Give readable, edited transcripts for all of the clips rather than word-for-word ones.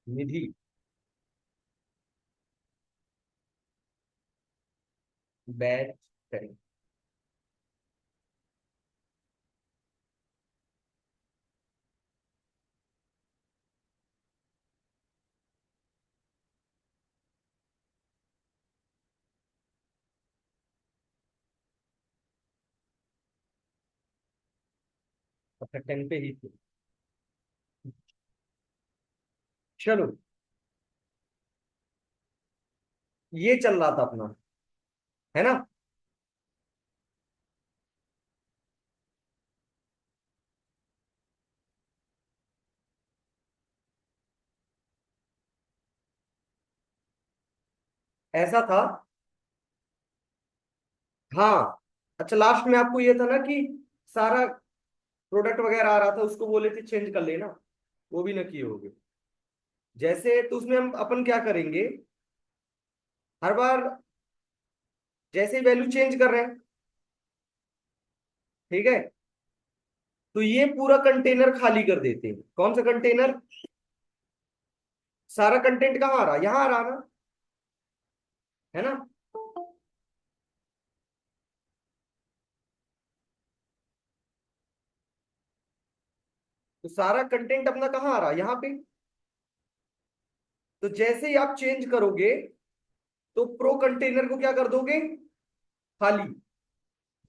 निधि। Batch करें। अच्छा 10 पे ही थे। चलो, ये चल रहा था अपना, है ना। ऐसा था। हाँ। अच्छा, लास्ट में आपको ये था ना कि सारा प्रोडक्ट वगैरह आ रहा था, उसको बोले थे चेंज कर लेना, वो भी ना किए होगे। जैसे तो उसमें हम अपन क्या करेंगे, हर बार जैसे ही वैल्यू चेंज कर रहे हैं, ठीक है, तो ये पूरा कंटेनर खाली कर देते हैं। कौन सा कंटेनर? सारा कंटेंट कहाँ आ रहा, यहाँ आ रहा ना, है ना। तो सारा कंटेंट अपना कहाँ आ रहा, यहाँ पे। तो जैसे ही आप चेंज करोगे, तो प्रो कंटेनर को क्या कर दोगे, खाली।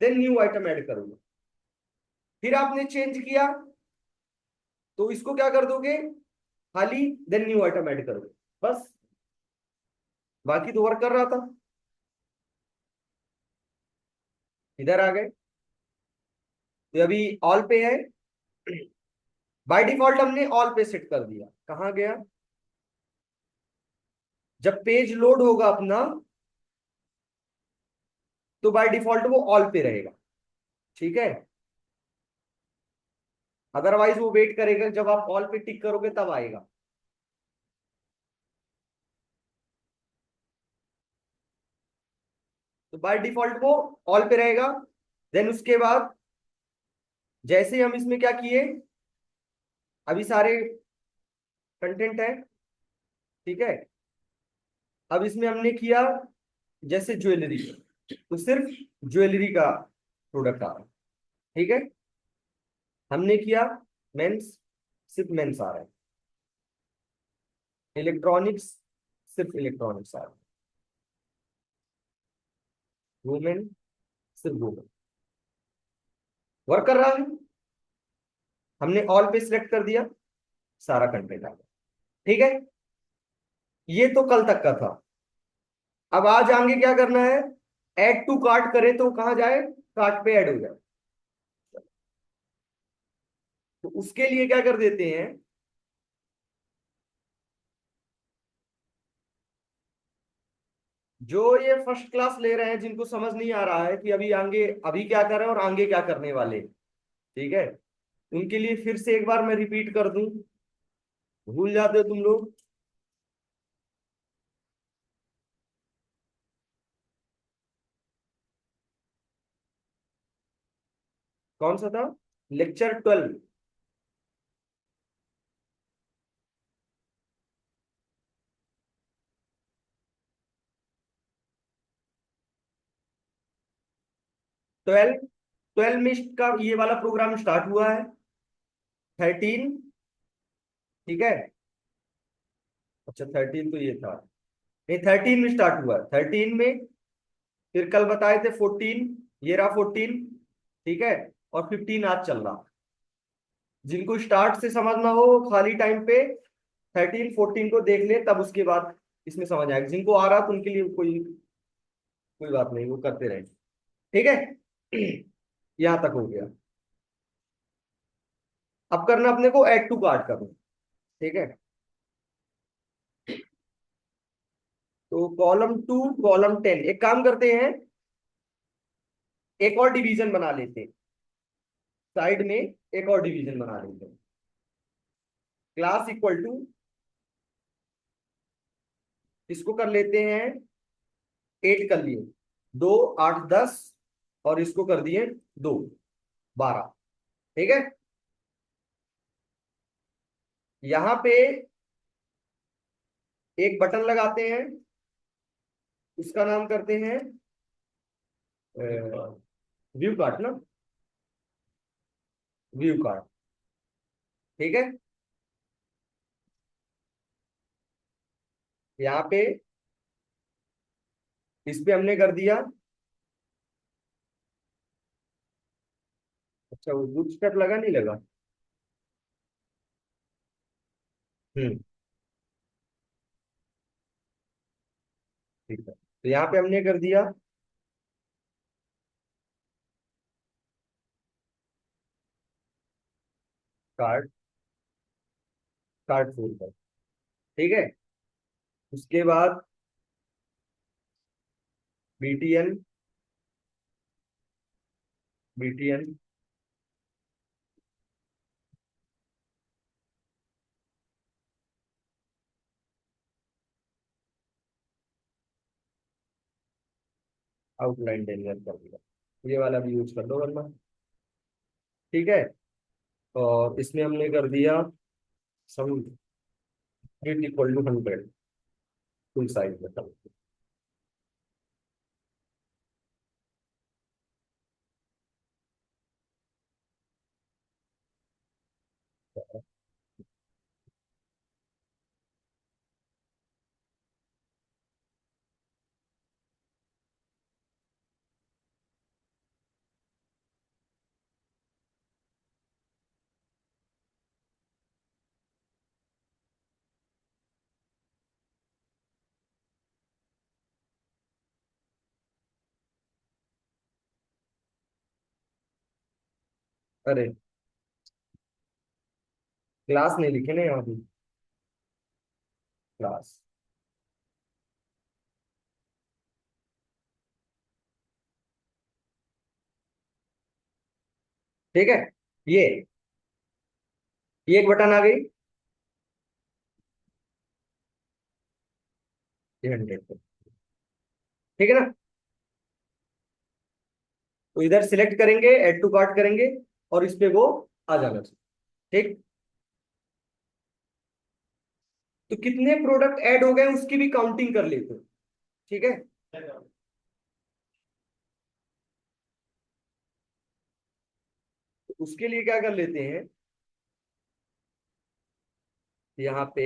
देन न्यू आइटम ऐड करोगे। फिर आपने चेंज किया, तो इसको क्या कर दोगे, खाली। देन न्यू आइटम ऐड करोगे। बस, बाकी तो वर्क कर रहा था। इधर आ गए, तो अभी ऑल पे है। बाय डिफॉल्ट हमने ऑल पे सेट कर दिया। कहाँ गया, जब पेज लोड होगा अपना, तो बाय डिफॉल्ट वो ऑल पे रहेगा, ठीक है। अदरवाइज वो वेट करेगा, जब आप ऑल पे टिक करोगे तब आएगा। तो बाय डिफॉल्ट वो ऑल पे रहेगा। देन उसके बाद जैसे ही हम इसमें क्या किए, अभी सारे कंटेंट है, ठीक है। अब इसमें हमने किया जैसे ज्वेलरी, तो सिर्फ ज्वेलरी का प्रोडक्ट आ रहा है, ठीक है। हमने किया मेंस, सिर्फ मेंस आ रहा है। इलेक्ट्रॉनिक्स, सिर्फ इलेक्ट्रॉनिक्स आ रहा है। वुमेन, सिर्फ वुमेन। वर्क कर रहा है। हमने ऑल पे सिलेक्ट कर दिया, सारा कंटेंट आ गया, ठीक है। ये तो कल तक का था। अब आज आगे क्या करना है, ऐड टू कार्ट करें तो कहाँ जाए, कार्ट पे ऐड हो जाए। तो उसके लिए क्या कर देते हैं, जो ये फर्स्ट क्लास ले रहे हैं, जिनको समझ नहीं आ रहा है कि अभी आगे अभी क्या कर रहे हैं और आगे क्या करने वाले, ठीक है, उनके लिए फिर से एक बार मैं रिपीट कर दूं, भूल जाते हो तुम लोग। कौन सा था, लेक्चर 12। 12, 12 में इसका ये वाला प्रोग्राम स्टार्ट हुआ है। 13, ठीक है। अच्छा 13 तो ये था, नहीं 13 में स्टार्ट हुआ है, 13 में। फिर कल बताए थे 14, ये रहा 14, ठीक है। और 15 आज चल रहा। जिनको स्टार्ट से समझना हो वो खाली टाइम पे 13 14 को देख ले, तब उसके बाद इसमें समझ आएगा। जिनको आ रहा तो उनके लिए कोई कोई बात नहीं, वो करते रहे, ठीक है। यहां तक हो गया। अब करना अपने को ऐड टू कार्ट करना, ठीक है। तो कॉलम 2, कॉलम 10, एक काम करते हैं, एक और डिवीजन बना लेते हैं। साइड में एक और डिवीजन बना लेते हैं। क्लास इक्वल टू, इसको कर लेते हैं 8 कर लिए, 2 8 10, और इसको कर दिए 2 12, ठीक है। यहां पे एक बटन लगाते हैं, उसका नाम करते हैं व्यू कार्ट ना, व्यू कार्ट। ठीक है, यहाँ पे इस पे हमने कर दिया। अच्छा, वो बूटस्ट्रैप लगा नहीं लगा? हम्म, ठीक है, तो यहाँ पे हमने कर दिया कार्ड, कार्ड फोल्डर। ठीक है, उसके बाद बीटीएन, बीटीएन आउटलाइन डेलिवर कर दिया, ये वाला भी यूज कर लो वरना। ठीक है, और इसमें हमने कर दिया sum it equal to 100 full size में सब। अरे, क्लास नहीं लिखे ना यहाँ पे, क्लास। ठीक है, ये ये एक बटन आ गई, ये 100 पे। ठीक है ना, तो इधर सिलेक्ट करेंगे, ऐड टू कार्ट करेंगे, और इस पे वो आ जाना चाहिए। ठीक, तो कितने प्रोडक्ट ऐड हो गए उसकी भी काउंटिंग कर लेते हैं। ठीक है, तो उसके लिए क्या कर लेते हैं, यहाँ पे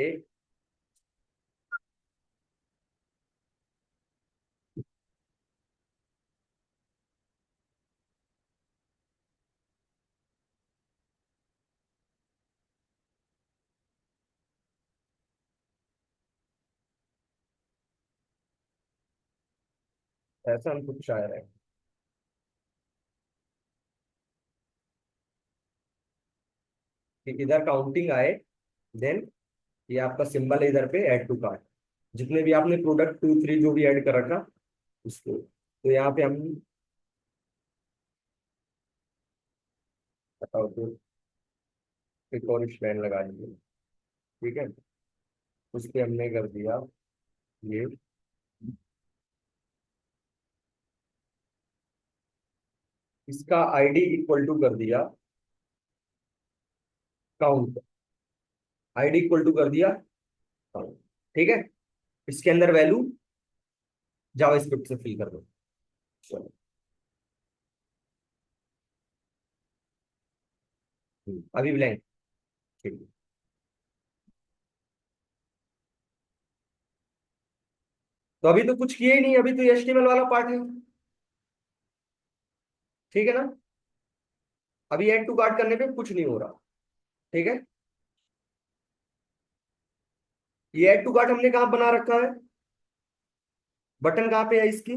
ऐसा हमको कुछ आया है कि इधर काउंटिंग आए, देन ये आपका सिंबल है इधर पे ऐड टू कार्ट, जितने भी आपने प्रोडक्ट 2 3 जो भी ऐड कर रखा उसको, तो यहाँ पे हम बताओ तो एक और स्टैंड लगा दीजिए। ठीक है, उस पे हमने कर दिया ये, इसका आईडी इक्वल टू कर दिया काउंट, आईडी इक्वल टू कर दिया काउंट। ठीक है, इसके अंदर वैल्यू जावास्क्रिप्ट से फिल कर दो। चलो, अभी ब्लैंक। ठीक है, तो अभी तो कुछ किए ही नहीं, अभी तो एचटीएमएल वाला पार्ट है। ठीक है ना, अभी ऐड टू कार्ट करने पे कुछ नहीं हो रहा। ठीक है, ये ऐड टू कार्ट हमने कहाँ बना रखा है, बटन कहाँ पे है इसकी,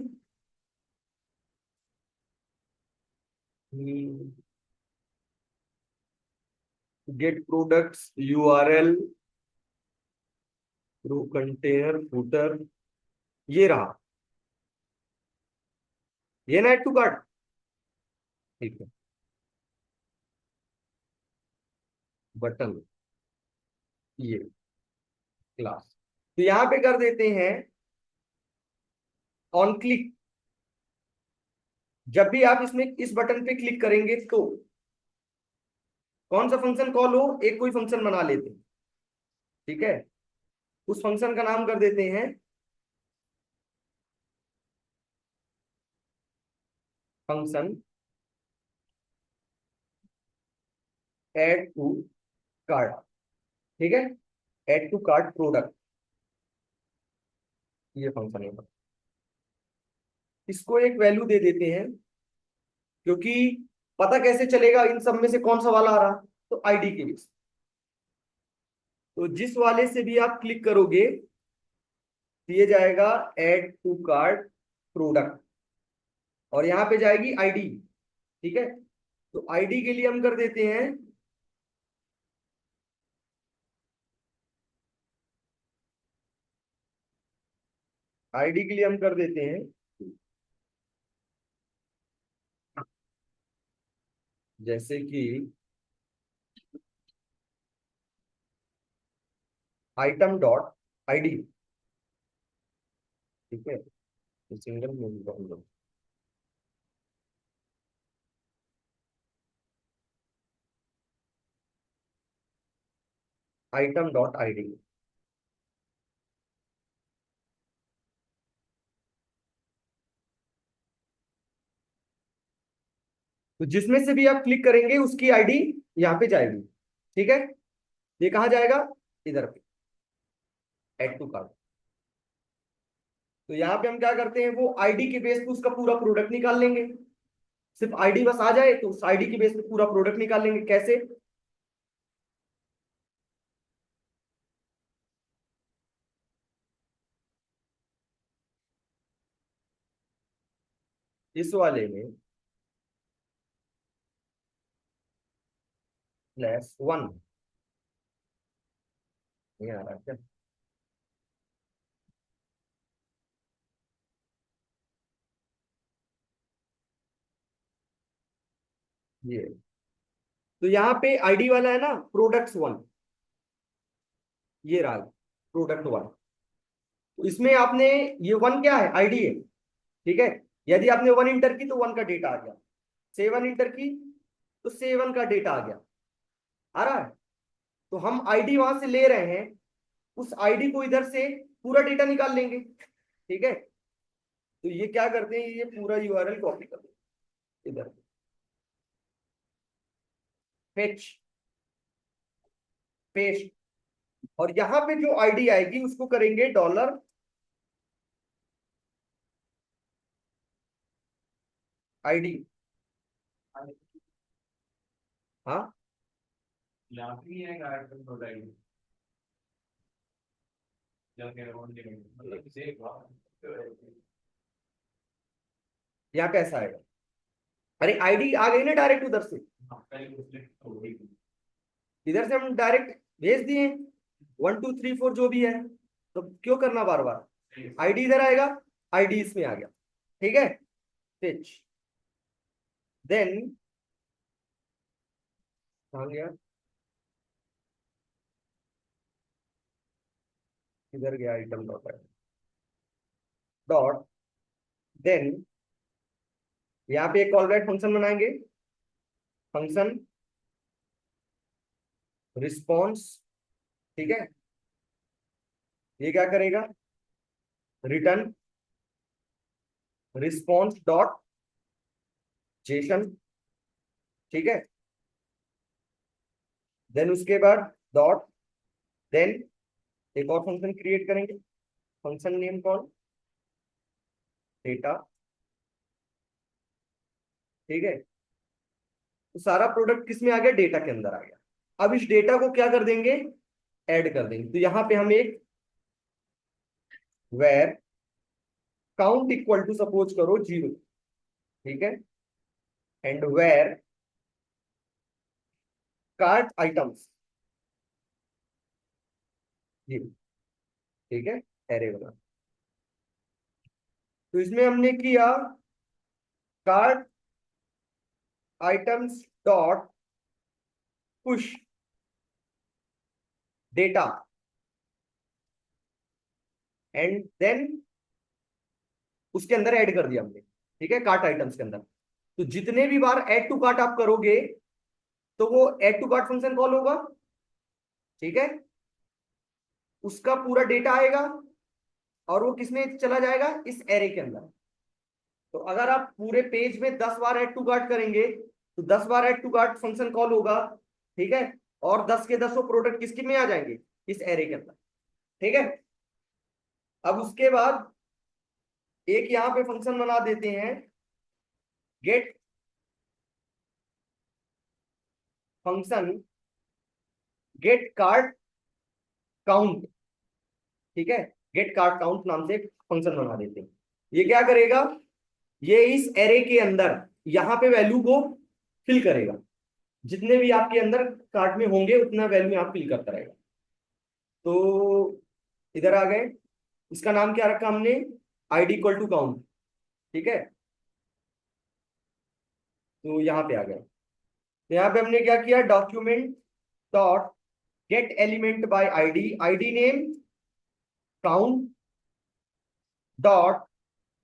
गेट प्रोडक्ट्स यूआरएल रो कंटेनर फूटर, ये रहा, ये ना ऐड टू कार्ट। ठीक है, बटन, ये क्लास, तो यहाँ पे कर देते हैं ऑन क्लिक। जब भी आप इसमें इस बटन पे क्लिक करेंगे तो कौन सा फंक्शन कॉल हो, एक कोई फंक्शन बना लेते हैं। ठीक है, उस फंक्शन का नाम कर देते हैं फंक्शन एड टू कार्ट। ठीक है, एड टू कार्ट प्रोडक्ट, ये फंक्शन है। इसको एक वैल्यू दे देते हैं, क्योंकि पता कैसे चलेगा इन सब में से कौन सा वाला आ रहा, तो आईडी के बेस। तो जिस वाले से भी आप क्लिक करोगे दिए जाएगा एड टू कार्ट प्रोडक्ट, और यहाँ पे जाएगी आईडी। ठीक है, तो आईडी के लिए हम कर देते हैं आईडी के लिए हम कर देते हैं जैसे कि आइटम डॉट आईडी। ठीक है, सिंगल में आइटम डॉट आईडी। तो जिसमें से भी आप क्लिक करेंगे उसकी आईडी यहाँ पे जाएगी। ठीक है, ये कहाँ जाएगा, इधर पे एड टू कार्ट। तो यहाँ पे हम क्या करते हैं, वो आईडी के बेस पे उसका पूरा प्रोडक्ट निकाल लेंगे। सिर्फ आईडी बस आ जाए तो उस आईडी के बेस पे पूरा प्रोडक्ट निकाल लेंगे। कैसे, इस वाले में +1 ये आ रहा है क्या, ये। तो यहाँ पे आईडी वाला है ना प्रोडक्ट्स 1, ये रहा प्रोडक्ट 1। तो इसमें आपने ये 1 क्या है, आईडी है। ठीक है, यदि आपने 1 इंटर की तो 1 का डेटा आ गया, 7 इंटर की तो 7 का डेटा आ गया, आ रहा है। तो हम आईडी वहां से ले रहे हैं, उस आईडी को इधर से पूरा डेटा निकाल लेंगे। ठीक है, तो ये क्या करते हैं, ये पूरा यूआरएल कॉपी कर देते इधर, फेच, पेस्ट, और यहां पे जो आईडी आएगी उसको करेंगे $आईडी। हाँ, यहाँ पे है यहाँ पे ऐसा आएगा। अरे आईडी आ गई ना डायरेक्ट उधर से, इधर से हम डायरेक्ट भेज दिए 1 2 3 4 जो भी है, तो क्यों करना बार बार। आईडी इधर आएगा, आईडी इसमें आ गया। ठीक है, फिच, देन कहाँ गया, इधर गया आइटम डॉट, देन यहाँ पे एक कॉल बैक फंक्शन बनाएंगे, फंक्शन रिस्पॉन्स। ठीक है, ये क्या करेगा, रिटर्न रिस्पॉन्स डॉट जेसन। ठीक है, देन उसके बाद डॉट, देन एक और फंक्शन क्रिएट करेंगे, फंक्शन नेम कॉल डेटा। ठीक है, तो सारा प्रोडक्ट किस में आ गया, डेटा के अंदर आ गया। अब इस डेटा को क्या कर देंगे, ऐड कर देंगे। तो यहां पे हम एक var count equal to suppose करो 0। ठीक है, एंड वेर कार्ट आइटम्स, ये। ठीक है, एरे बना। तो इसमें हमने किया cart items dot push data, and then उसके अंदर ऐड कर दिया हमने। ठीक है, कार्ट आइटम्स के अंदर। तो जितने भी बार ऐड टू कार्ट आप करोगे तो वो add to cart function call होगा। ठीक है, उसका पूरा डेटा आएगा और वो किसमें चला जाएगा, इस एरे के अंदर। तो अगर आप पूरे पेज में 10 बार ऐड टू कार्ट करेंगे तो 10 बार add to cart function call होगा, ठीक है, और 10 के 10 प्रोडक्ट किसके में आ जाएंगे, इस एरे के अंदर, ठीक है। अब उसके बाद एक यहां पे फंक्शन बना देते हैं, get function, get cart count, ठीक है, गेट कार्ट काउंट नाम से एक फंक्शन बना देते हैं। ये क्या करेगा, ये इस एरे के अंदर यहां पे वैल्यू को फिल करेगा, जितने भी आपके अंदर कार्ट में होंगे उतना वैल्यू यहाँ फिल करता रहेगा। तो इधर आ गए, इसका नाम क्या रखा हमने, आईडी इक्वल टू काउंट, ठीक है। तो यहाँ पे आ गए, तो यहाँ पे हमने क्या किया, document dot get element by ID, ID name count dot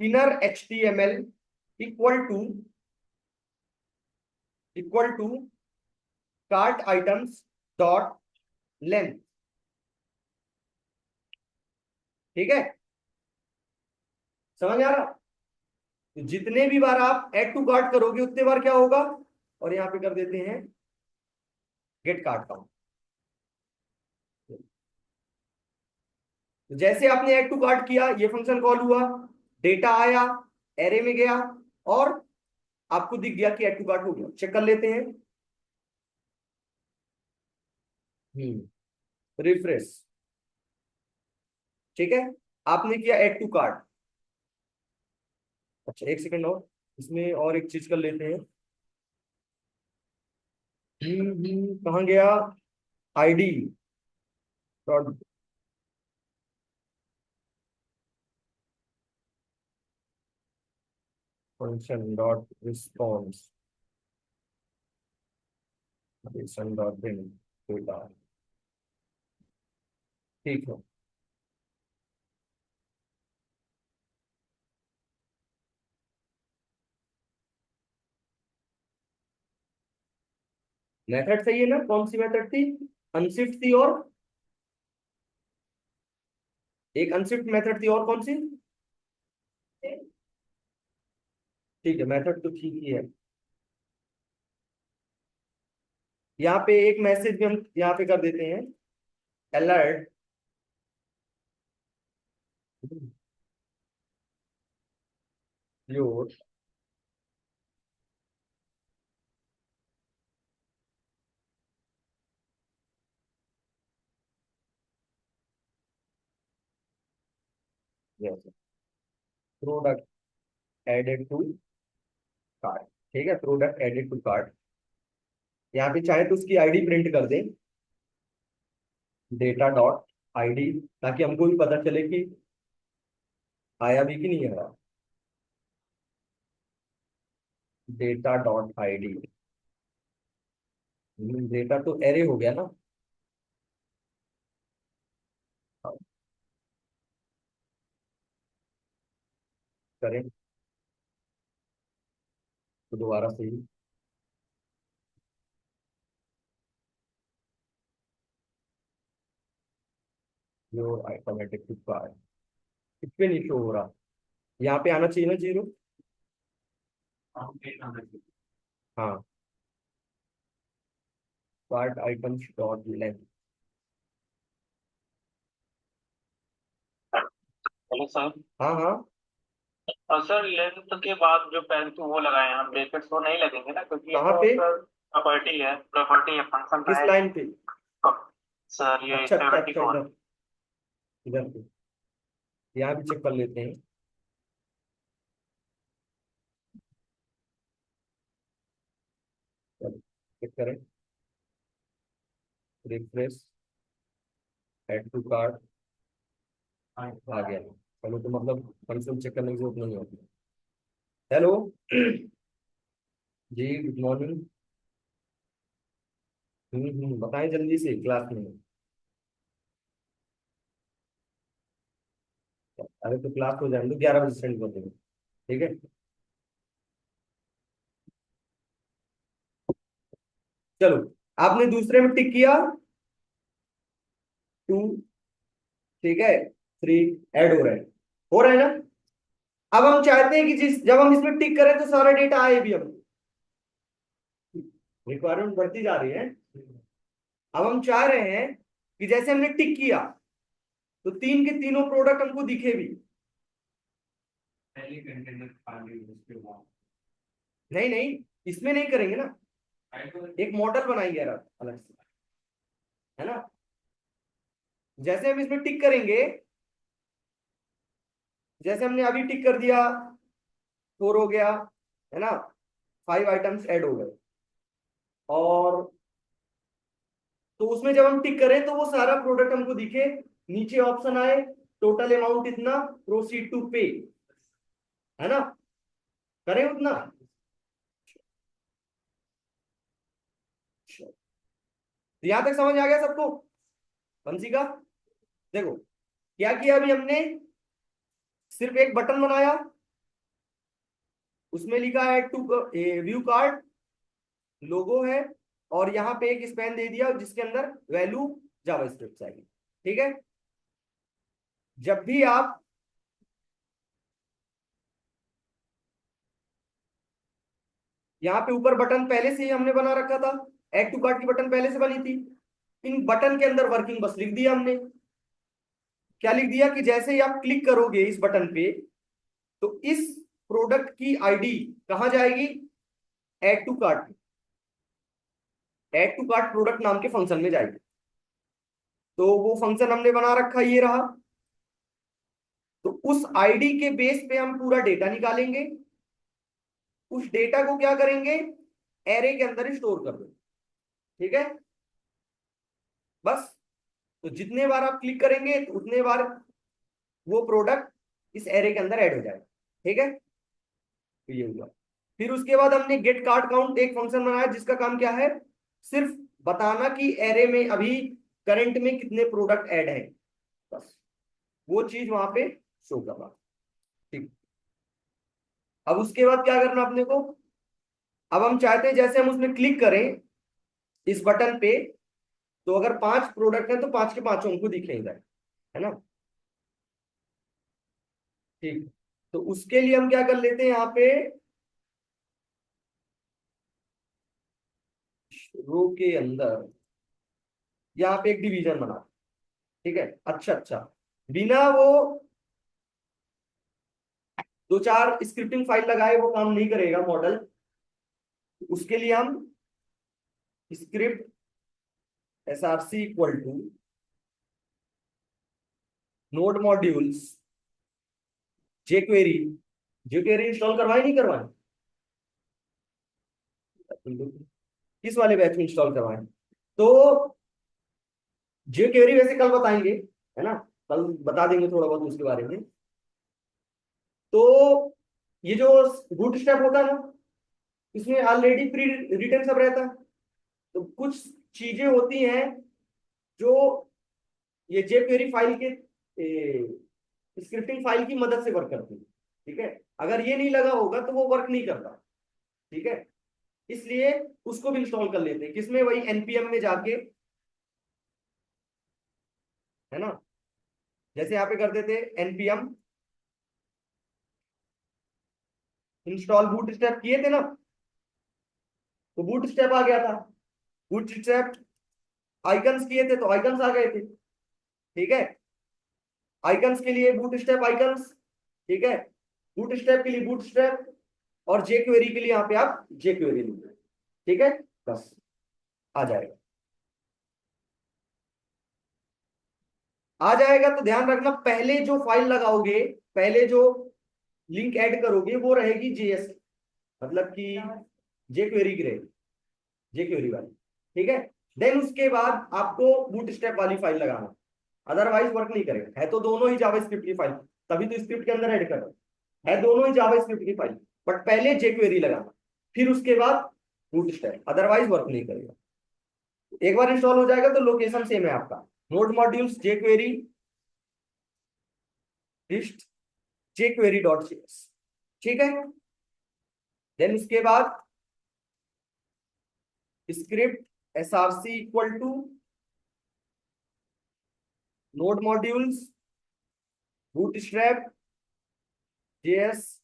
inner HTML equal to cart items dot length, ठीक है, समझ आ रहा। तो जितने भी बार आप ऐड टू कार्ट करोगे उतने बार क्या होगा, और यहाँ पे कर देते हैं गेट कार्ट काउंट। तो जैसे आपने ऐड टू कार्ट किया, ये फंक्शन कॉल हुआ, डेटा आया, एरे में गया, और आपको दिख गया कि ऐड टू कार्ट हो गया। चेक कर लेते हैं, रिफ्रेश, ठीक है, आपने किया ऐड टू कार्ट। अच्छा एक सेकंड और, इसमें और एक चीज कर लेते हैं। कहाँ गया, ID dot, function dot response, function dot bin data, ठीक है। मेथड सही है ना, कौन सी मेथड थी, अनशिफ्ट थी, और एक अनशिफ्ट मेथड थी, और कौन सी, ठीक है, मेथड तो ठीक ही है। यहाँ पे एक मैसेज भी हम यहाँ पे कर देते हैं, alert your product added to cart, ठीक है, प्रोडक्ट एडेड टू कार्ट। यहाँ पे चाहे तो उसकी आईडी प्रिंट कर दें, डेटा डॉट आईडी, ताकि हमको भी पता चले कि आया भी कि नहीं आया, डेटा डॉट आईडी। डेटा तो एरे हो गया ना, करें तो दोबारा से ही, जो ऑटोमेटिक कार्ड इस पे नहीं शो हो रहा, यहाँ पे आना चाहिए ना जीरो, हाँ, card items dot length, hello sir. हाँ हाँ, सर लेंथ के बाद जो पेंटू वो लगाए हैं हम, ब्रैकेट्स वो नहीं लगेंगे ना, क्योंकि ये कहाँ तो पे, सर प्रॉपर्टी है, फंक्शन का किस है लाइन नहीं। पे, सर ये अच्छा अच्छा सेवेंटी अच्छा, फोर इधर, इधर पे, यहाँ भी चेक कर लेते हैं। चलो चेक करें, रिफ्रेश, ऐड टू कार्ड आ गया, चलो तो मतलब कंसोल चेक करने की जरूरत नहीं होती। हेलो जी, गुड मॉर्निंग। बताएं जल्दी से, क्लास में, अरे तो क्लास हो जाए तो 11 बजे सेंड कर देंगे, ठीक है। चलो, आपने दूसरे में टिक किया, टू, ठीक है, 3 ऐड हो रहा है ना। अब हम चाहते हैं कि जब हम इसमें टिक करें तो सारा डेटा आए भी, हम रिक्वायरमेंट बढ़ती जा रही है। अब हम चाह रहे हैं कि जैसे हमने टिक किया तो 3 के तीनों प्रोडक्ट हमको दिखे भी। पहले कंटेनर खाली उसके बाद नहीं नहीं, इसमें नहीं करेंगे ना, एक मॉडल बनाएंगे यार अलग से, है ना। जैसे हम इसमें टिक करेंगे, जैसे हमने अभी टिक कर दिया, 4 हो गया, है ना, 5 आइटम्स ऐड हो गए। और तो उसमें जब हम टिक करें तो वो सारा प्रोडक्ट हमको दिखे, नीचे ऑप्शन आए, टोटल अमाउंट इतना, प्रोसीड टू पे, है ना, करें उतना। तो यहां तक समझ आ गया सबको बंसी का। देखो क्या किया अभी हमने, सिर्फ एक बटन बनाया, उसमें लिखा है टू व्यू कार्ड, लोगो है, और यहाँ पे एक स्पैन दे दिया जिसके अंदर वैल्यू जावास्क्रिप्ट आएगी। ठीक है, जब भी आप यहाँ पे ऊपर बटन पहले से ही हमने बना रखा था, ऐड टू कार्ट की बटन पहले से बनी थी, इन बटन के अंदर वर्किंग बस लिख दिया हमने। क्या लिख दिया कि जैसे ही आप क्लिक करोगे इस बटन पे तो इस प्रोडक्ट की आईडी कहां जाएगी, add to cart, add to cart product नाम के फंक्शन में जाएगी। तो वो फंक्शन हमने बना रखा, ये रहा। तो उस आईडी के बेस पे हम पूरा डेटा निकालेंगे, उस डेटा को क्या करेंगे, एरे के अंदर स्टोर कर दो। ठीक है, बस। तो जितने बार आप क्लिक करेंगे तो उतने बार वो प्रोडक्ट इस एरे के अंदर ऐड हो जाएगा। ठीक है, तो ये हुआ। फिर उसके बाद हमने गेट कार्ड काउंट एक फंक्शन बनाया जिसका काम क्या है, सिर्फ बताना कि एरे में अभी करंट में कितने प्रोडक्ट ऐड हैं, बस वो चीज वहां पे शो करना। ठीक, अब उसके बाद क्या करना अपने को, अब हम चाहते हैं जैसे हम उसमें क्लिक करें इस बटन पे, तो अगर 5 प्रोडक्ट हैं तो 5 के पांचों हमको दिखेंगे, है ना। ठीक, तो उसके लिए हम क्या कर लेते हैं, यहाँ पे रो के अंदर यहाँ पे एक डिवीजन बना। ठीक है, अच्छा अच्छा, बिना वो 2-4 स्क्रिप्टिंग फाइल लगाए वो काम नहीं करेगा मॉडल। उसके लिए हम script src equal to node modules jQuery, jQuery install करवाए नहीं करवाए, किस वाले बैच में इंस्टॉल करवाए। तो जेक्वेरी वैसे कल बताएंगे, है ना, कल बता देंगे थोड़ा बहुत उसके बारे में। तो ये जो बूट स्टेप होता है ना, इसमें ऑलरेडी प्री रिटन सब रहता है। तो कुछ चीजें होती हैं जो ये जेक्वेरी फाइल के स्क्रिप्टिंग फाइल की मदद से वर्क करती है। ठीक है, अगर ये नहीं लगा होगा तो वो वर्क नहीं करता। ठीक है, इसलिए उसको भी इंस्टॉल कर लेते हैं, किसमें, वही एनपीएम में जाके, है ना। जैसे यहाँ पे कर देते एनपीएम इंस्टॉल बूट स्टेप किए थे ना, तो बूट स्टेप आ गया था, बूट स्टेप आइकन्स किए थे तो आइकन्स आ गए थे। ठीक है, आइकन्स के लिए बूट स्टेप आइकन्स, ठीक है, बूट स्टेप के लिए बूट स्टेप, और जेक्वेरी के लिए यहाँ पे आप जेक्वेरी लिख, ठीक है, बस आ जाएगा। आ जाएगा तो ध्यान रखना, पहले जो फाइल लगाओगे, पहले जो लिंक ऐड करोगे वो रहेगी जेएस, मतलब कि जेक्वेरी की रहेगी, जेक्वेरी वाली। ठीक है, देन उसके बाद आपको बूटस्ट्रैप वाली फाइल लगाना, अदरवाइज वर्क नहीं करेगा। है तो दोनों ही जावास्क्रिप्ट की फाइल, तभी तो स्क्रिप्ट के अंदर ऐड कर रहा है दोनों ही जावास्क्रिप्ट की फाइल, बट पहले जेक्वेरी लगाना, फिर उसके बाद बूटस्ट्रैप, अदरवाइज वर्क नहीं करेगा। एक बार इंस्टॉल हो जाएगा तो लोकेशन सेम है आपका, node modules jQuery list jQuery dot JS. ठीक है, देन उसके बाद script src equal to node modules, bootstrap, JS,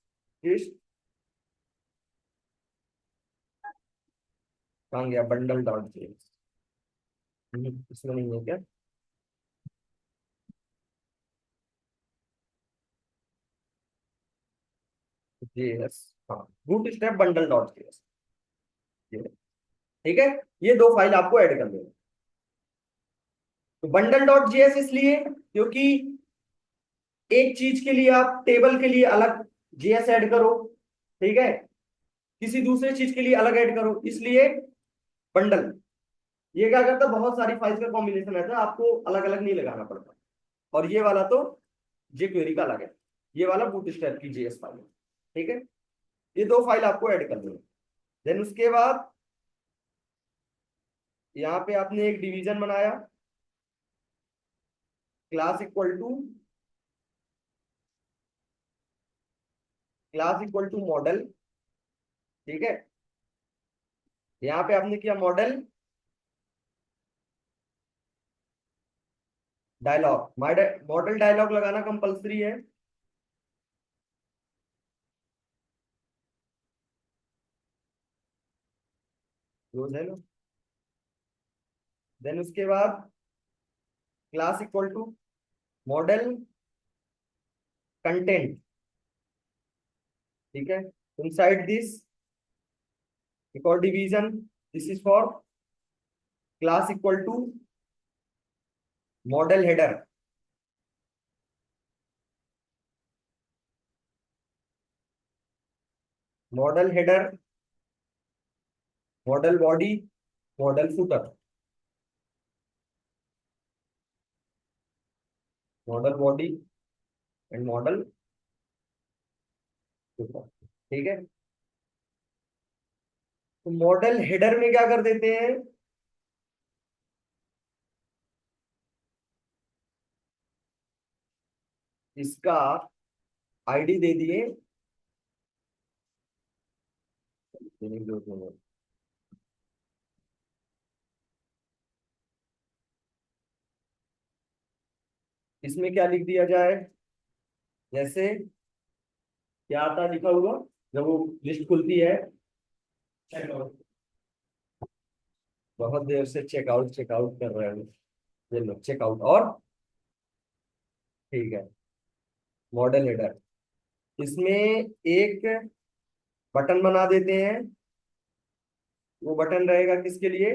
कहाँ गया बंडल डॉट जेएस, इसमें नहीं है क्या? जेएस, हाँ, बूटस्ट्रैप बंडल डॉट जेएस, ठीक है। ये दो फाइल आपको ऐड कर देना। तो बंडल डॉट जेएस इसलिए क्योंकि एक चीज के लिए आप टेबल के लिए अलग जेएस ऐड करो, ठीक है, किसी दूसरे चीज के लिए अलग ऐड करो, इसलिए बंडल। ये क्या करता है, बहुत सारी फाइल्स का कॉम्बिनेशन रहता है, आपको अलग अलग नहीं लगाना पड़ता। और ये वाला तो जेक्वेरी का अलग है, ये वाला बूटस्ट्रैप की जेएस फाइल है, ठीक है। ये दो फाइल आपको ऐड कर देना। देन उसके बाद यहाँ पे आपने एक डिवीजन बनाया, क्लास इक्वल टू मॉडल, ठीक है। यहाँ पे आपने किया मॉडल डायलॉग, मॉडल डायलॉग लगाना कंपलसरी है। रोज है ना। देन उसके बाद class equal to modal content, ठीक है। इनसाइड दिस एक और division, this is for class equal to modal header, modal header, modal body, modal footer, modal body and modal footer, ठीक है। तो मॉडल हेडर में क्या कर देते हैं, इसका आईडी दे दिए, इसमें क्या लिख दिया जाए, जैसे क्या आता है लिखा हुआ जब वो लिस्ट खुलती है, बहुत देर से चेकआउट कर रहे हैं, ये लो चेकआउट, और ठीक है मॉडल हेडर, इसमें एक बटन बना देते हैं। वो बटन रहेगा किसके लिए,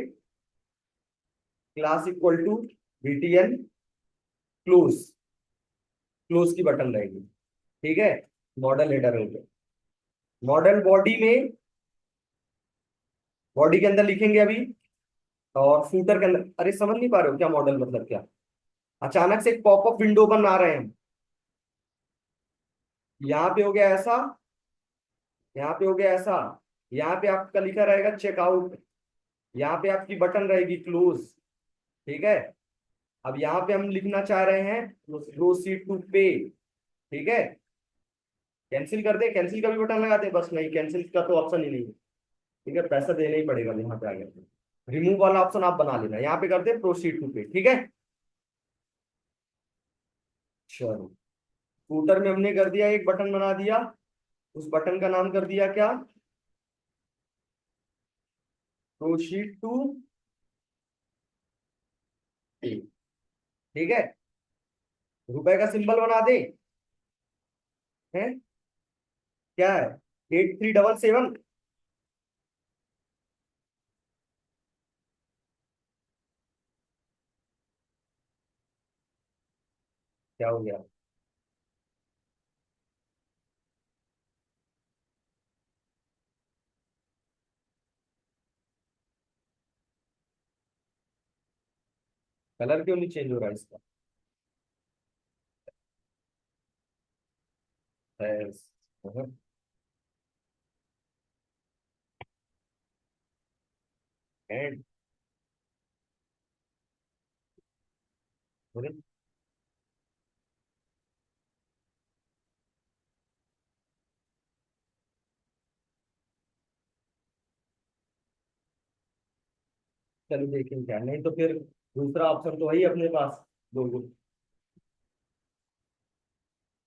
class equal to BTN close, close की बटन रहेगी, ठीक है। मॉडल हेडर हो गया। मॉडल बॉडी में, बॉडी के अंदर लिखेंगे अभी, और फूटर के अंदर, अरे समझ नहीं पा रहे हो क्या मॉडल मतलब क्या, अचानक से एक पॉपअप विंडो पर आ रहे हैं। यहाँ पे हो गया ऐसा, यहाँ पे हो गया ऐसा, यहाँ पे आपका लिखा रहेगा चेकआउट, यहाँ पे आपकी बटन रहेगी क्लोज, ठीक है। अब यहाँ पे हम लिखना चाह रहे हैं प्रोसीड टू पे, ठीक है। कैंसिल कर दे, कैंसिल का भी बटन लगा दे, बस नहीं कैंसिल का तो ऑप्शन ही नहीं है, ठीक है, पैसा देना ही पड़ेगा यहाँ पे आगे। रिमूव वाला ऑप्शन आप बना लेना, यहाँ पे करते हैं प्रोसीड टू पे, ठीक है। चलो, फूटर में हमने कर दिया, एक बटन बना दिया, उस बटन का नाम कर दिया क्या, प्रोसीड टू पे, ठीक है। रुपए का सिंबल बना दे, है क्या है, 8377, क्या हो गया, कलर क्यों नहीं चेंज हो रहा है इसका, Yes. एंड चलो देखें क्या, नहीं तो फिर दूसरा ऑप्शन तो वही अपने पास, दो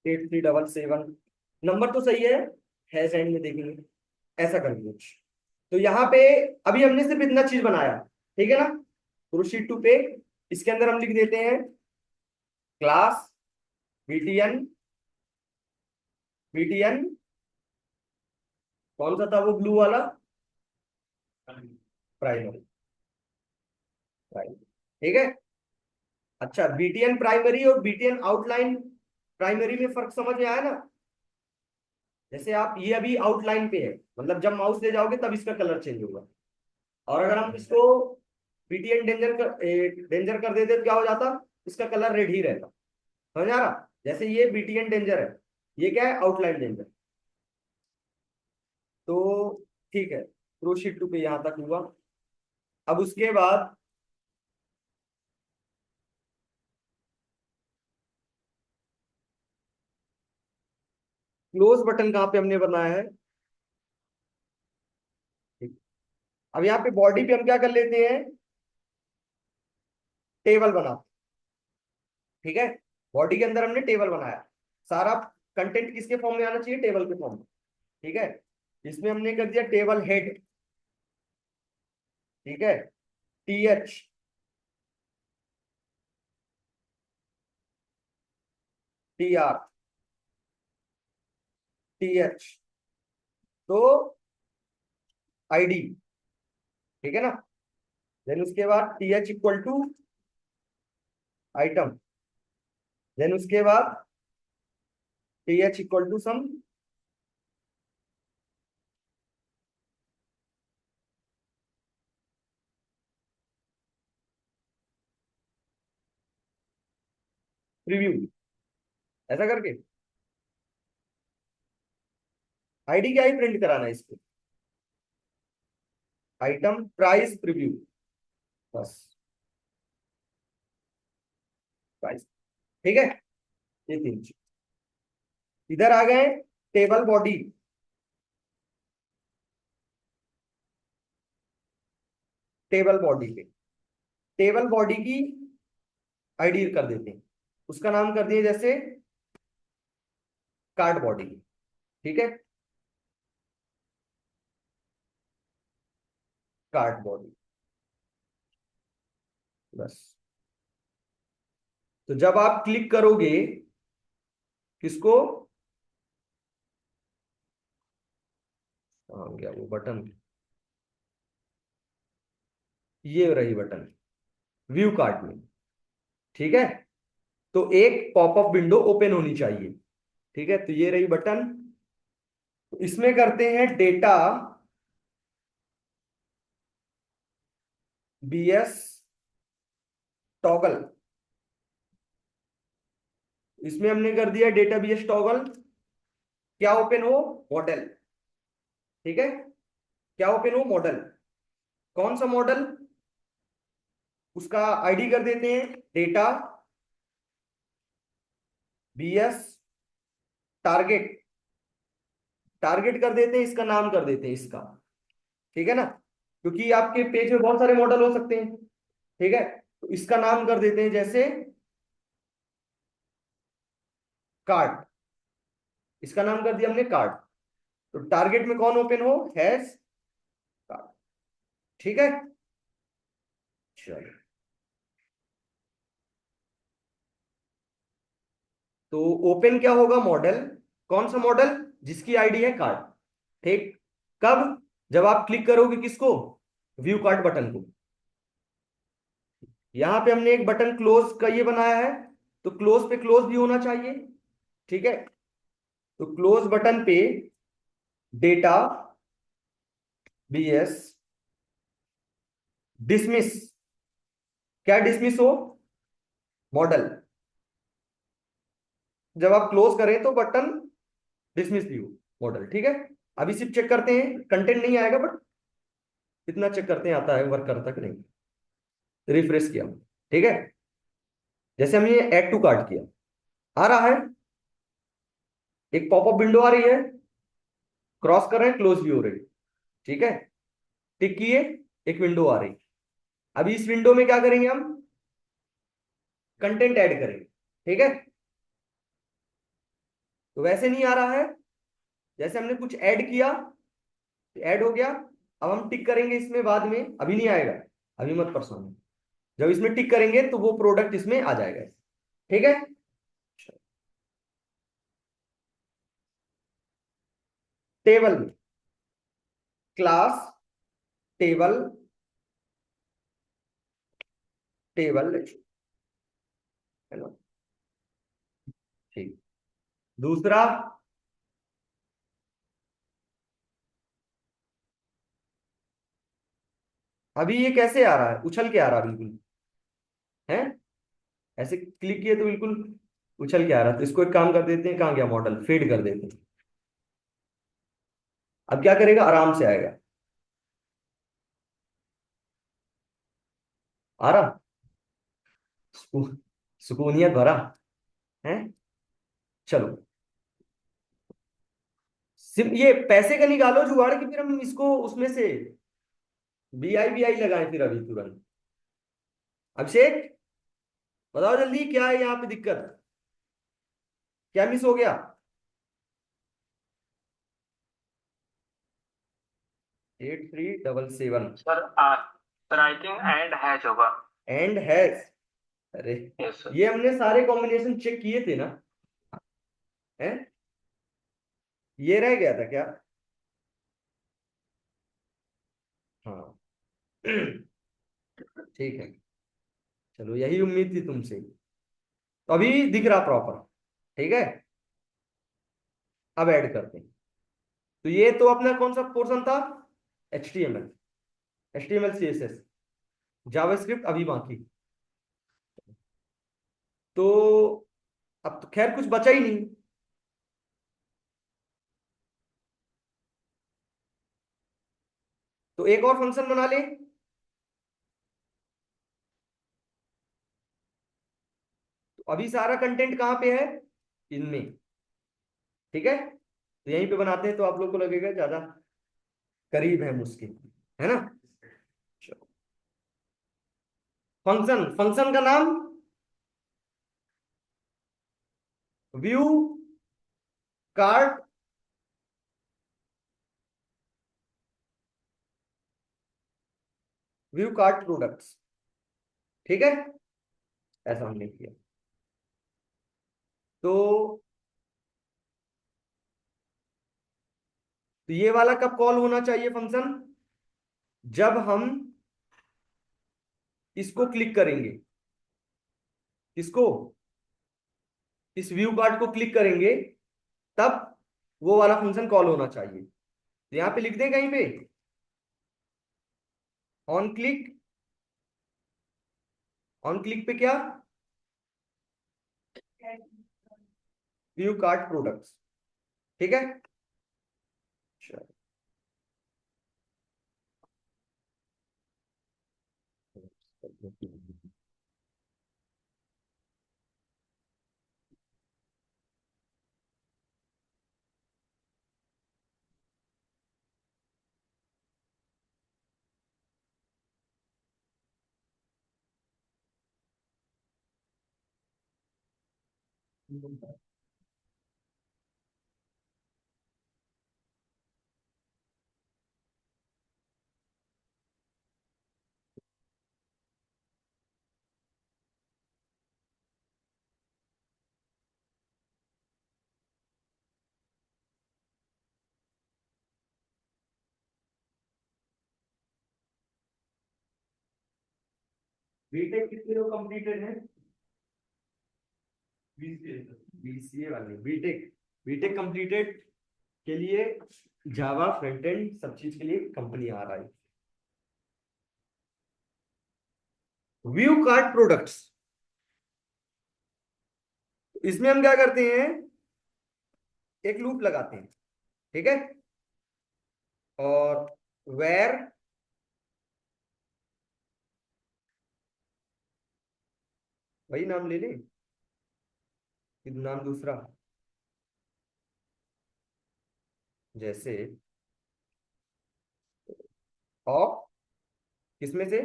8377। नंबर तो सही है एंड में देखेंगे, ऐसा कर दिया। तो यहाँ पे अभी हमने सिर्फ इतना चीज बनाया, ठीक है ना। प्रोसीड टू पे, इसके अंदर हम लिख देते हैं क्लास बीटीएन, बीटीएन कौन सा था वो ब्लू वाला, प्राइमरी, प्राइमरी, ठीक है। अच्छा, बीटीएन प्राइमरी और बीटीएन आउटलाइन प्राइमरी में फर्क समझ में आया ना। जैसे आप ये अभी आउटलाइन पे है, मतलब जब माउस ले जाओगे तब इसका कलर चेंज होगा, और अगर हम इसको बीटीएन डेंजर कर देते तो क्या हो जाता, इसका कलर रेड ही रहता। समझ आ रहा, जैसे ये बीटीएन डेंजर है, ये क्या है, आउटलाइन डेंजर। तो ठीक है, प्रोसीड टू पे यहां तक हुआ। अब उसके बाद क्लोज बटन कहां पे हमने बनाया है। अब यहाँ पे बॉडी पे हम क्या कर लेते हैं, टेबल बना, ठीक है। बॉडी के अंदर हमने टेबल बनाया, सारा कंटेंट किसके फॉर्म में आना चाहिए, टेबल के फॉर्म में, ठीक है। इसमें हमने कर दिया टेबल हेड, ठीक है, टीएच, टीआर, टीएच, तो आईडी, ठीक है ना। देन उसके बाद TH equal to item, then उसके बाद TH equal to sum, preview, ऐसा करके आईडी क्या ही प्रिंट कराना है इसको, आइटम प्राइस प्रीव्यू, बस प्राइस, ठीक है। ये तीन चीज इधर आ गए। टेबल बॉडी, टेबल बॉडी पे टेबल बॉडी की आईडी कर देते हैं, उसका नाम कर दिए जैसे कार्ड बॉडी, ठीक है, कार्ड बॉडी, बस। तो जब आप क्लिक करोगे किसको, कहाँ गया वो बटन, ये रही बटन, व्यू कार्ड में, ठीक है। तो एक पॉपअप विंडो ओपन होनी चाहिए, ठीक है। तो ये रही बटन, तो इसमें करते हैं डेटा बीएस टॉगल, इसमें हमने कर दिया डेटा बीएस टॉगल, क्या ओपन हो, मॉडल, ठीक है। क्या ओपन हो, मॉडल, कौन सा मॉडल, उसका आईडी कर देते हैं डेटा बीएस टारगेट, टारगेट कर देते हैं, इसका नाम कर देते हैं इसका, ठीक है ना, क्योंकि आपके पेज में बहुत सारे मॉडल हो सकते हैं, ठीक है। तो इसका नाम कर देते हैं जैसे कार्ड, इसका नाम कर दिया हमने कार्ड। तो टारगेट में कौन ओपन हो, हैज कार्ड, ठीक है। चलो, तो ओपन क्या होगा, मॉडल, कौन सा मॉडल, जिसकी आईडी है कार्ड, ठीक। कब, जब आप क्लिक करोगे किसको, व्यू कार्ड बटन को। यहां पे हमने एक बटन क्लोज का ये बनाया है, तो क्लोज पे क्लोज भी होना चाहिए, ठीक है। तो क्लोज बटन पे डेटा बीएस डिसमिस, क्या डिसमिस हो, मॉडल, जब आप क्लोज करें तो बटन डिसमिस भी हो, मॉडल, ठीक है। अभी सिर्फ चेक करते हैं, कंटेंट नहीं आएगा बट इतना चेक करते हैं आता है वर्क करता कि नहीं। रिफ्रेश किया, ठीक है। जैसे हमने ये ऐड टू कार्ट किया, आ रहा है, एक पॉपअप विंडो आ रही है, क्रॉस कर रहे हैं, क्लोज भी हो रही है, ठीक है। टिक किए, एक विंडो आ रही। अभी इस विंडो में क्या करेंगे हम, कंटेंट ऐड करेंगे, ठीक है। तो वैसे नहीं आ रहा है, जैसे हमने कुछ ऐड किया, ऐड हो गया, अब हम टिक करेंगे इसमें बाद में, अभी नहीं आएगा, अभी मत परेशान। जब इसमें टिक करेंगे तो वो प्रोडक्ट इसमें आ जाएगा। ठीक है, टेबल में क्लास टेबल, टेबल है ना, ठीक। दूसरा, अभी ये कैसे आ रहा है, उछल के आ रहा है बिल्कुल, है ऐसे क्लिक किए तो बिल्कुल उछल के आ रहा है। तो इसको एक काम कर देते हैं, कहाँ गया मॉडल, फेड कर देते हैं। अब क्या करेगा, आराम से आएगा, आ रहा, सुकूनियत भरा है। चलो, ये पैसे का निकालो जुगाड़ कि फिर हम इसको उसमें से BI लगाएं फिर अभी तुरंत। अभिषेक, बताओ जल्दी, क्या है यहाँ पे दिक्कत, क्या मिस हो गया। 8377 sir sir I think and hatch होगा। एंड हैज, अरे यस सर। ये हमने सारे कॉम्बिनेशन चेक किए थे ना, हैं, ये रह गया था क्या। हाँ ठीक है, चलो यही उम्मीद थी तुमसे। तो अभी दिख रहा प्रॉपर, ठीक है। अब ऐड करते हैं। तो ये तो अपना कौन सा पोर्शन था, HTML, HTML CSS, जावास्क्रिप्ट अभी बाकी। तो अब तो खैर कुछ बचा ही नहीं, तो एक और फंक्शन बना ले। तो अभी सारा कंटेंट कहाँ पे है, इनमें, ठीक है। तो यहीं पे बनाते हैं, तो आप लोग को लगेगा ज्यादा करीब है मुझके, है ना। फंक्शन, फंक्शन का नाम view cart, view cart products, ठीक है, ऐसा हमने किया। तो ये वाला कब कॉल होना चाहिए फंक्शन, जब हम इसको क्लिक करेंगे, इसको, इस व्यू कार्ड को क्लिक करेंगे, तब वो वाला फंक्शन कॉल होना चाहिए। तो यहां पे लिख दें कहीं पे, ऑन क्लिक, ऑन क्लिक पे क्या, व्यू कार्ट प्रोडक्ट्स, ठीक है। चलो, बीटेक कितने लोग कंप्लीटेड है, BCA वाले बीटेक, बीटेक कंप्लीटेड के लिए जावा फ्रंट एंड सब चीज के लिए कंपनी आ रहा है। व्यू कार्ट प्रोडक्ट्स, इसमें हम क्या करते हैं, एक लूप लगाते हैं, ठीक है, और वेर वही नाम ले लें कि नाम दूसरा, जैसे ऑफ, किसमें से,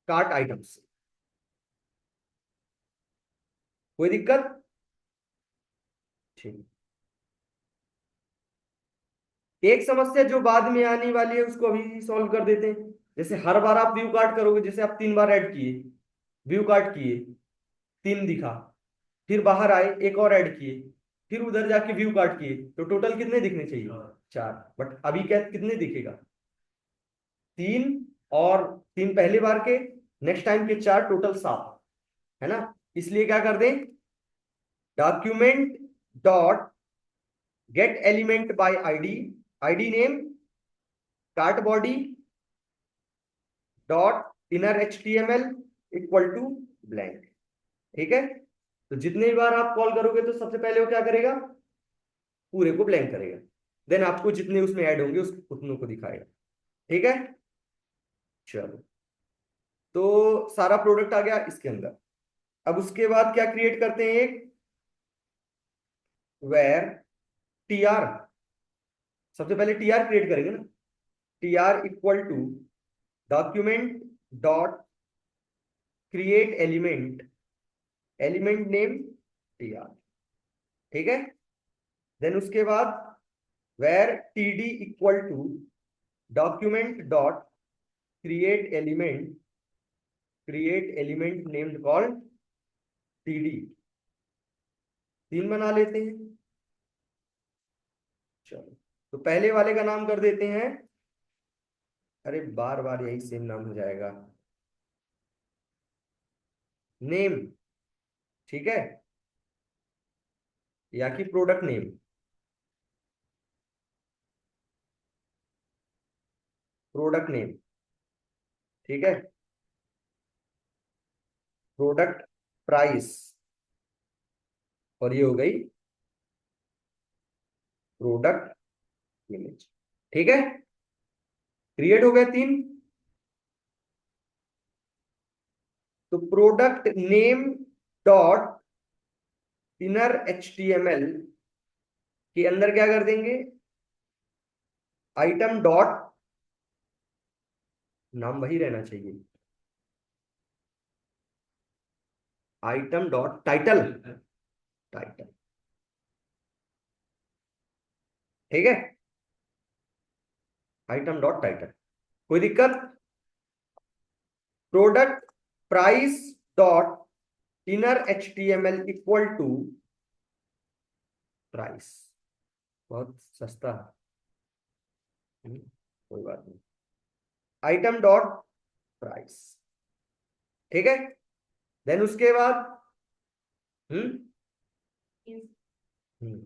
कार्ट आइटम्स, कोई दिक्कत, ठीक। एक समस्या जो बाद में आने वाली है उसको अभी सॉल्व कर देते हैं। जैसे हर बार आप व्यू कार्ट करोगे, जैसे आप 3 बार ऐड किए, व्यू कार्ट किए, 3 दिखा, फिर बाहर आए एक और ऐड किए, फिर उधर जाके व्यू कार्ट किए, तो टोटल कितने दिखने चाहिए? 4। बट अभी क्या कितने दिखेगा? 3, और 3 पहली बार के, नेक्स्ट टाइम के 4, टोटल 7, है ना? इसलिए क्या कर दें, document dot get element by ID, ID name, cart body dot inner HTML equal to blank. ठीक है, तो जितने भी बार आप कॉल करोगे तो सबसे पहले वो क्या करेगा, पूरे को ब्लैंक करेगा, देन आपको जितने उसमें ऐड होंगे उस उतनों को दिखाएगा। ठीक है, चलो, तो सारा प्रोडक्ट आ गया इसके अंदर। अब उसके बाद क्या क्रिएट करते हैं, एक वेर टीआर, सबसे पहले टीआर क्रिएट करेंगे ना, TR equal to document dot create element, element name TR. ठीक है, देन उसके बाद var TD equal to document dot create element, create element named called TD. 3 बना लेते हैं। चलो, तो पहले वाले का नाम कर देते हैं, अरे बार बार यही सेम नाम हो जाएगा, नेम। ठीक है, या कि प्रोडक्ट नेम, प्रोडक्ट नेम। ठीक है, प्रोडक्ट प्राइस, और ये हो गई प्रोडक्ट इमेज। ठीक है, क्रिएट हो गए 3। तो product name dot inner HTML के अंदर क्या कर देंगे, आइटम डॉट, नाम वही रहना चाहिए, आइटम डॉट टाइटल, टाइटल। ठीक है, आइटम डॉट टाइटल, कोई दिक्कत? Product price dot inner HTML equal to price, बहुत सस्ता है। कोई बात नहीं, आइटम डॉट प्राइस। ठीक है, देन उसके बाद हम्म हम्म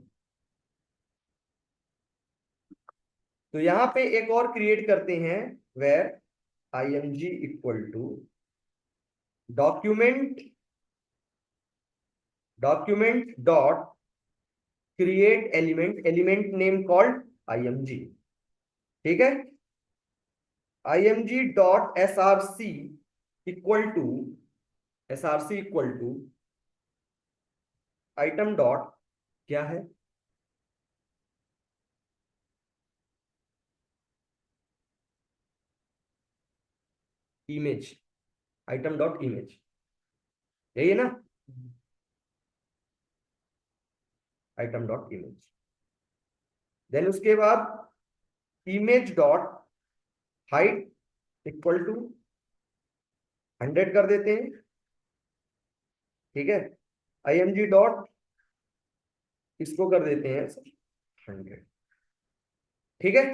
तो यहां पे एक और क्रिएट करते हैं, var img equal to document, document dot create element, element name called img। ठीक है, img dot src equal to, src equal to item dot क्या है, इमेज, आइटम डॉट इमेज, यही है ना, आइटम डॉट इमेज। देन उसके बाद image dot height equal to 100 कर देते हैं। ठीक है, img डॉट इसको कर देते हैं 100। ठीक है,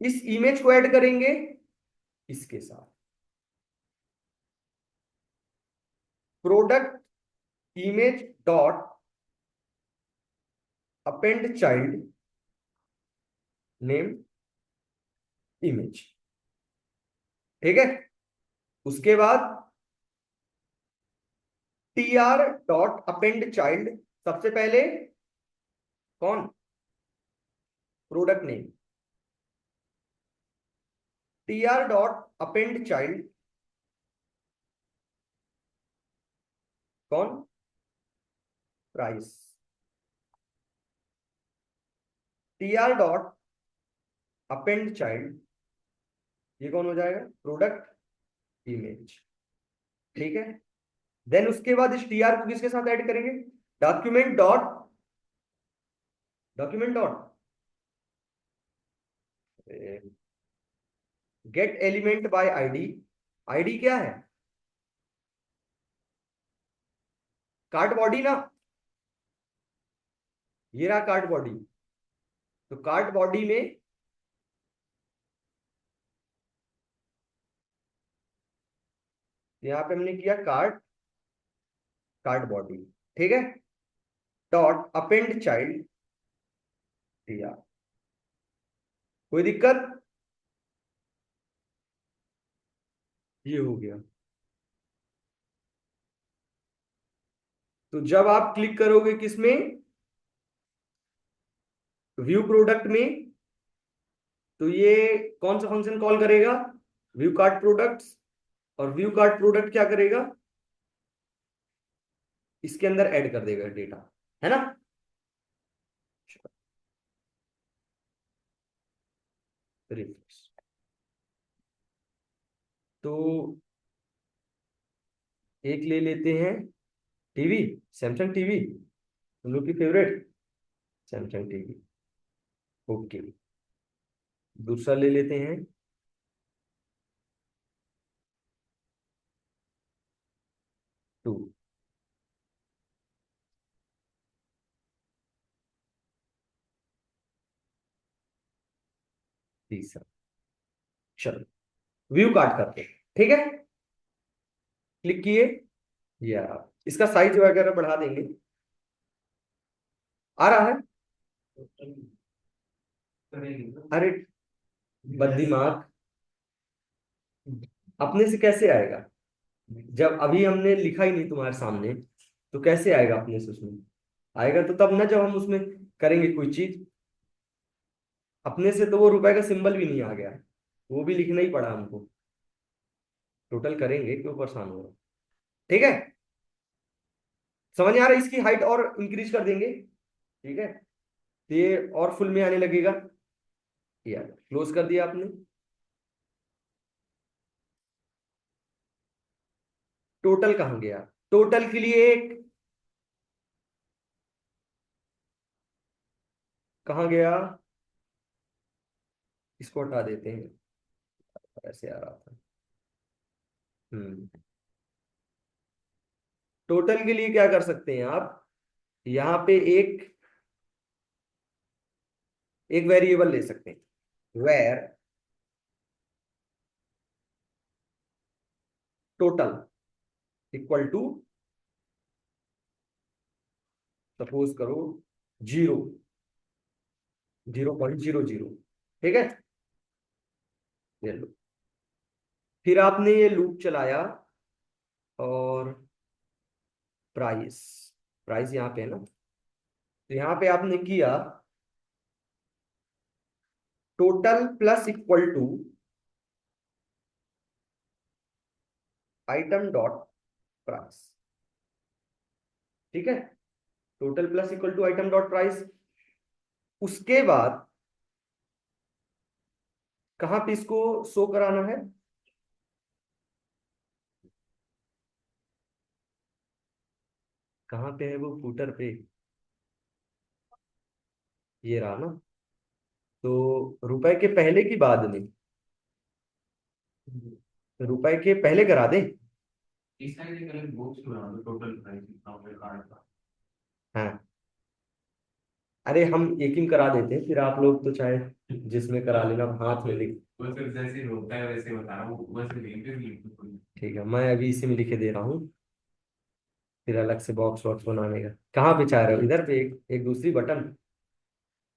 इस इमेज को ऐड करेंगे इसके साथ, product image dot append child name image. ठीक है, उसके बाद टीआर डॉट अपेंड चाइल्ड, सबसे पहले कौन, product name, TR dot append child कौन, price, TR dot append child, ये कौन हो जाएगा, प्रोडक्ट इमेज। ठीक है, देन उसके बाद इस टीआर को किसके साथ ऐड करेंगे, document dot, document dot get element by ID. ID क्या है? कार्ड बॉडी ना, ये रहा कार्ड बॉडी। तो कार्ड बॉडी में यहां पे हमने किया कार्ड, कार्ड बॉडी, ठीक है। डॉट अपेंड चाइल्ड दिया, कोई दिक्कत? ये हो गया। तो जब आप क्लिक करोगे किसमें, व्यू प्रोडक्ट में, तो ये कौन सा फंक्शन कॉल करेगा? View card products. और व्यू कार्ड प्रोडक्ट क्या करेगा? इसके अंदर ऐड कर देगा डेटा, है ना। रिफ्रेश। तो एक ले लेते हैं टीवी, सैमसंग टीवी, हम लोग की फेवरेट सैमसंग टीवी। ओके, दूसरा ले लेते हैं टू। तीसरा, चलो व्यू कार्ड करते हैं, ठीक है। क्लिक किए, या इसका साइज वगैरह बढ़ा देंगे। आ रहा है? अरे बद्दीमाग, अपने से कैसे आएगा जब अभी हमने लिखा ही नहीं तुम्हारे सामने? तो कैसे आएगा अपने से उसमें? आएगा तो तब ना जब हम उसमें करेंगे कोई चीज। अपने से तो वो रुपए का सिंबल भी नहीं आ गया, वो भी लिखना ही पड़ा हमको। टोटल करेंगे, क्यों परेशान हो रहा? ठीक है, समझ में आ रहा है? इसकी हाइट और इंक्रीज कर देंगे, ठीक है। तो ये और फुल में आने लगेगा। यार क्लोज कर दिया आपने। टोटल कहाँ गया? टोटल के लिए एक कहाँ गया? इसको हटा देते हैं, ऐसे आ रहा था। हम्म, टोटल के लिए क्या कर सकते हैं आप? यहाँ पे एक एक वेरिएबल ले सकते हैं, var total equal to, suppose करो 0, 0.00, ठीक है। ये लो, फिर आपने ये लूप चलाया, और प्राइस, प्राइस यहाँ पे है ना, तो यहाँ पे आपने किया total plus equal to item dot price, ठीक है। Total plus equal to item dot price. उसके बाद कहाँ पे इसको शो कराना है? कहाँ पे है वो फूटर पे? ये रहा ना। तो रुपए के पहले की बाद में, रुपए के पहले करा दे। इस साइड एक अलग बॉक्स बना दो, टोटल प्राइस कितना होगा कार्ड का। हाँ, अरे हम एक ही में करा देते हैं, फिर आप लोग तो चाहे जिसमें करा लेना, हाथ में लिख। वो फिर जैसे होता है वैसे बता रहा हूँ, वैसे नहीं फिर लिख दो कोई। ठीक है, मैं अभी इसी में लिखे दे रहा हूँ, फिर अलग से बॉक्स वॉक्स बनाने का। कहाँ पे चाह रहे हो? इधर पे एक दूसरी बटन।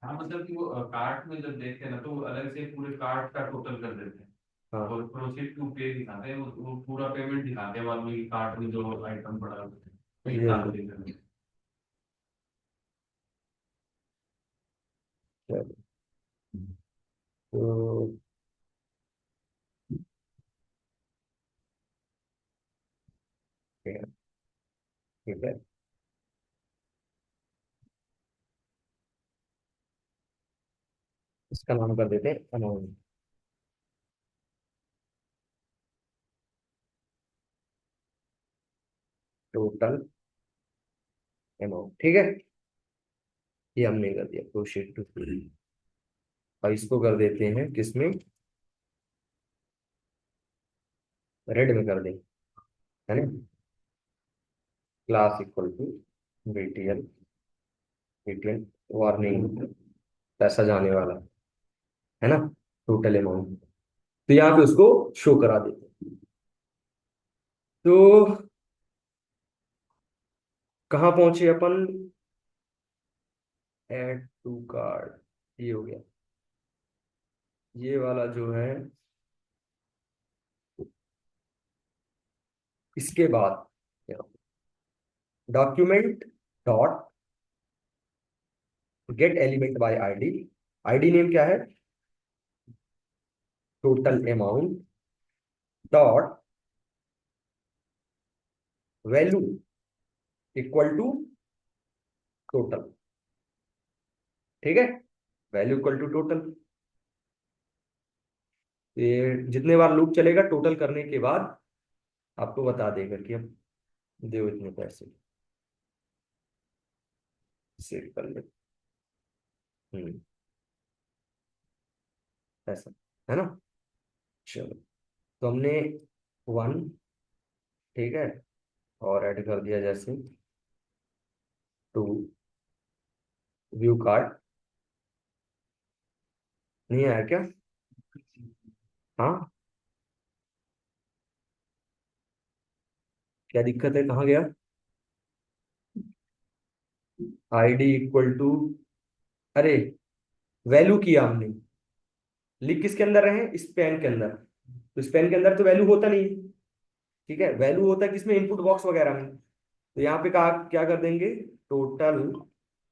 हाँ मतलब कि वो कार्ट में जब देखते हैं ना, तो वो अलग से पूरे कार्ट का टोटल कर देते हैं। हाँ, और प्रोसीड टू पे दिखाते हैं, वो पूरा पेमेंट दिखाते हैं बाद में कि कार्ट में जो आइटम पड़ा होता है वही ये डाल लो, देते हैं। चलो। तो ठीक है, ठीक है। इसका नाम कर देते हैं अमाउंट, टोटल अमाउंट, ठीक है। ये हमने कर दिया, प्रोसीड टू। और इसको कर देते हैं किसमें, रेड में कर दें, है ना। Class equal to BTL, BTL warning, पैसा जाने वाला है ना, टोटल अमाउंट। तो यहाँ पे उसको शो करा देते हैं। तो कहाँ पहुंचे अपन, ऐड टू कार्ड, ये हो गया। ये वाला जो है, इसके बाद document dot get element by ID, ID name क्या है, total amount dot value equal to total. ठीक है, वैल्यू इक्वल टू टोटल। ये जितने बार लूप चलेगा टोटल करने के बाद आपको बता देगा कि अब दो इतने पैसे, सेव कर ले। ऐसा है ना। चलो, तो हमने वन, ठीक है, और ऐड कर दिया जैसे टू, व्यू कार्ड। नहीं आया क्या, हाँ, क्या दिक्कत है, कहाँ गया, आईडी इक्वल टू, अरे वैल्यू किया हमने, लिख किसके अंदर रहे, इस पेन के अंदर, तो इस पेन के अंदर तो वैल्यू होता नहीं है। ठीक है, वैल्यू होता है किसमें, इनपुट बॉक्स वगैरह में। तो यहाँ पे कहा क्या कर देंगे, total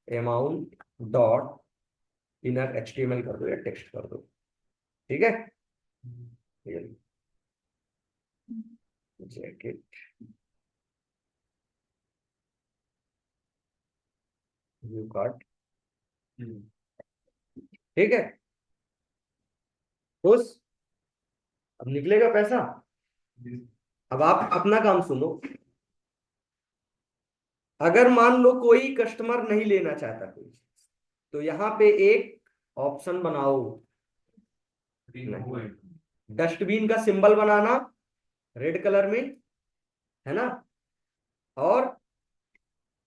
amount dot inner HTML कर दो या टेक्स्ट कर दो। ठीक है, जैकेट व्यू कार्ड, ठीक है। बस अब निकलेगा पैसा। अब आप अपना काम सुनो, अगर मान लो कोई कस्टमर नहीं लेना चाहता कोई चीज, तो यहाँ पे एक ऑप्शन बनाओ, डस्टबिन का सिंबल बनाना रेड कलर में, है ना, और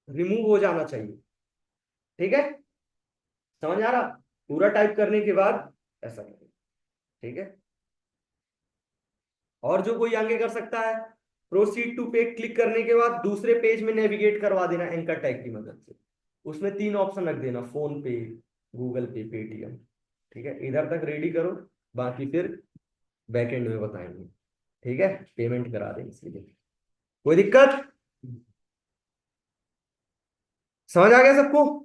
रिमूव हो जाना चाहिए। ठीक है, समझ आ रहा, पूरा टाइप करने के बाद ऐसा करें। ठीक है, और जो कोई आगे कर सकता है, प्रोसीड टू पे क्लिक करने के बाद दूसरे पेज में नेविगेट करवा देना एंकर टैग की मदद से। उसमें तीन ऑप्शन रख देना, फोन पे, गूगल पे, पेटीएम। ठीक है, इधर तक रेडी करो, बाकी फिर बैकएंड में बताएंगे। ठीक है, पेमेंट करा दें इसके लिए। कोई दिक्कत, समझ आ गया सबको।